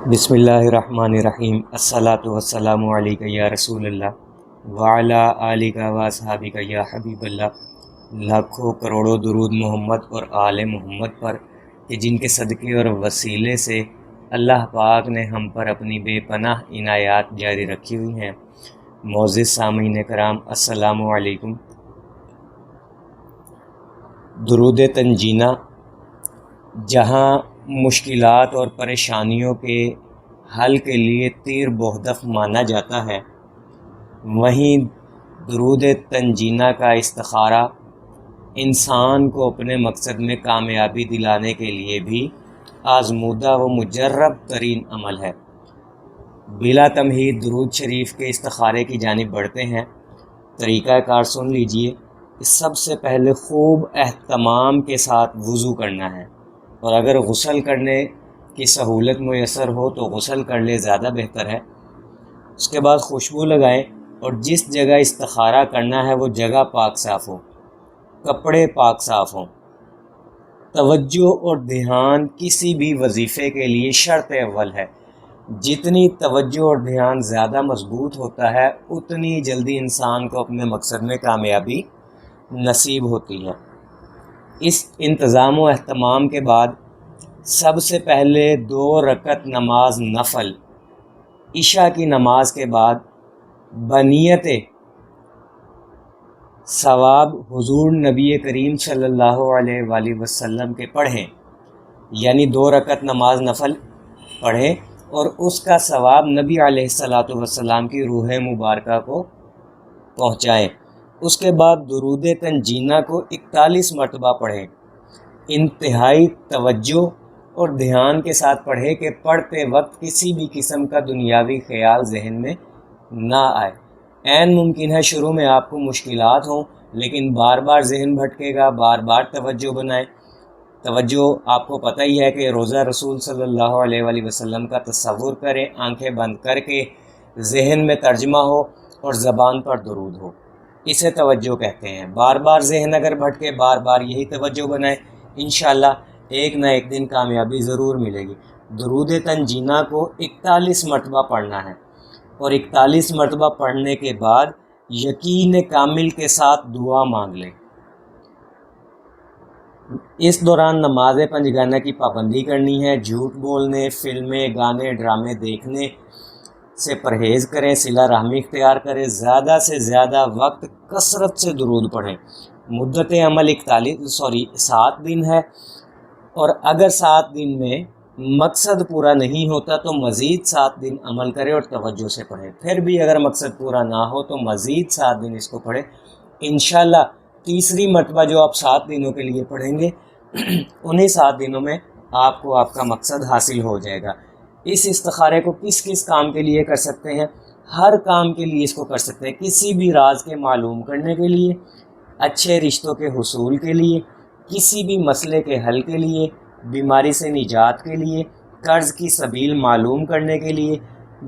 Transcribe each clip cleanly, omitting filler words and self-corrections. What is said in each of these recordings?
بسم اللہ الرحمن الرحیم۔ الصلاۃ والسلام علیک یا رسول اللہ وعلی آلک و اصحابک یا حبیب اللہ۔ لاکھوں کروڑوں درود محمد اور آل محمد پر کہ جن کے صدقے اور وسیلے سے اللہ پاک نے ہم پر اپنی بے پناہ عنایات جاری رکھی ہوئی ہیں۔ معزز سامعین کرام، السلام علیکم۔ درود تنجینہ جہاں مشکلات اور پریشانیوں کے حل کے لیے تیر بہدف مانا جاتا ہے، وہیں درود تنجینہ کا استخارہ انسان کو اپنے مقصد میں کامیابی دلانے کے لیے بھی آزمودہ و مجرب ترین عمل ہے۔ بلا تمہید درود شریف کے استخارے کی جانب بڑھتے ہیں۔ طریقہ کار سن لیجئے۔ سب سے پہلے خوب اہتمام کے ساتھ وضو کرنا ہے، اور اگر غسل کرنے کی سہولت میسر ہو تو غسل کر لے، زیادہ بہتر ہے۔ اس کے بعد خوشبو لگائیں، اور جس جگہ استخارہ کرنا ہے وہ جگہ پاک صاف ہو، کپڑے پاک صاف ہوں۔ توجہ اور دھیان کسی بھی وظیفے کے لیے شرط اول ہے۔ جتنی توجہ اور دھیان زیادہ مضبوط ہوتا ہے، اتنی جلدی انسان کو اپنے مقصد میں کامیابی نصیب ہوتی ہے۔ اس انتظام و اہتمام کے بعد سب سے پہلے 2 رکعت نماز نفل عشاء کی نماز کے بعد بنیت ثواب حضور نبی کریم صلی اللہ علیہ وآلہ وسلم کے پڑھیں، یعنی 2 رکعت نماز نفل پڑھیں اور اس کا ثواب نبی علیہ الصلاۃ والسلام کی روح مبارکہ کو پہنچائیں۔ اس کے بعد درود تنجینہ کو 41 مرتبہ پڑھیں۔ انتہائی توجہ اور دھیان کے ساتھ پڑھیں کہ پڑھتے وقت کسی بھی قسم کا دنیاوی خیال ذہن میں نہ آئے۔ عین ممکن ہے شروع میں آپ کو مشکلات ہوں، لیکن بار بار ذہن بھٹکے گا، بار بار توجہ بنائیں۔ توجہ آپ کو پتہ ہی ہے کہ روزہ رسول صلی اللہ علیہ وآلہ وسلم کا تصور کریں، آنکھیں بند کر کے ذہن میں ترجمہ ہو اور زبان پر درود ہو، اسے توجہ کہتے ہیں۔ بار بار ذہن اگر بھٹکے، بار بار یہی توجہ بنائیں، انشاءاللہ ایک نہ ایک دن کامیابی ضرور ملے گی۔ درود تنجینہ کو 41 مرتبہ پڑھنا ہے، اور 41 مرتبہ پڑھنے کے بعد یقین کامل کے ساتھ دعا مانگ لیں۔ اس دوران نماز پنجگانہ کی پابندی کرنی ہے، جھوٹ بولنے، فلمیں، گانے، ڈرامے دیکھنے سے پرہیز کریں، صلہ رحمی اختیار کریں، زیادہ سے زیادہ وقت کثرت سے درود پڑھیں۔ مدت عمل 7 دن ہے، اور اگر 7 دن میں مقصد پورا نہیں ہوتا تو مزید 7 دن عمل کریں اور توجہ سے پڑھیں۔ پھر بھی اگر مقصد پورا نہ ہو تو مزید 7 دن اس کو پڑھیں۔ انشاءاللہ تیسری مرتبہ جو آپ 7 دنوں کے لیے پڑھیں گے، انہیں 7 دنوں میں آپ کو آپ کا مقصد حاصل ہو جائے گا۔ اس استخارے کو کس کس کام کے لیے کر سکتے ہیں؟ ہر کام کے لیے اس کو کر سکتے ہیں۔ کسی بھی راز کے معلوم کرنے کے لیے، اچھے رشتوں کے حصول کے لیے، کسی بھی مسئلے کے حل کے لیے، بیماری سے نجات کے لیے، قرض کی سبیل معلوم کرنے کے لیے،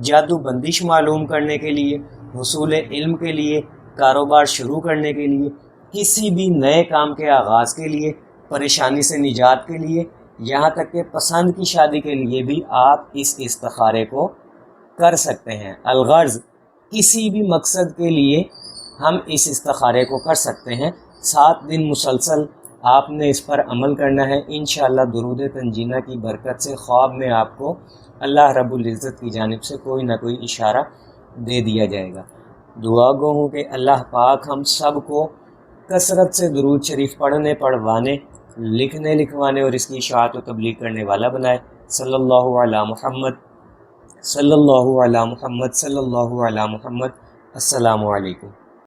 جادو بندش معلوم کرنے کے لیے، حصول علم کے لیے، کاروبار شروع کرنے کے لیے، کسی بھی نئے کام کے آغاز کے لیے، پریشانی سے نجات کے لیے، یہاں تک کہ پسند کی شادی کے لیے بھی آپ اس استخارے کو کر سکتے ہیں۔ الغرض کسی بھی مقصد کے لیے ہم اس استخارے کو کر سکتے ہیں۔ 7 دن مسلسل آپ نے اس پر عمل کرنا ہے۔ انشاءاللہ درود تنجینہ کی برکت سے خواب میں آپ کو اللہ رب العزت کی جانب سے کوئی نہ کوئی اشارہ دے دیا جائے گا۔ دعا گو ہوں کہ اللہ پاک ہم سب کو کثرت سے درود شریف پڑھنے، پڑھوانے، لکھنے، لکھوانے اور اس کی اشاعت و تبلیغ کرنے والا بنائے۔ صلی اللہ علی محمد، صلی اللہ علی محمد، صلی اللہ علی محمد۔ السلام علیکم۔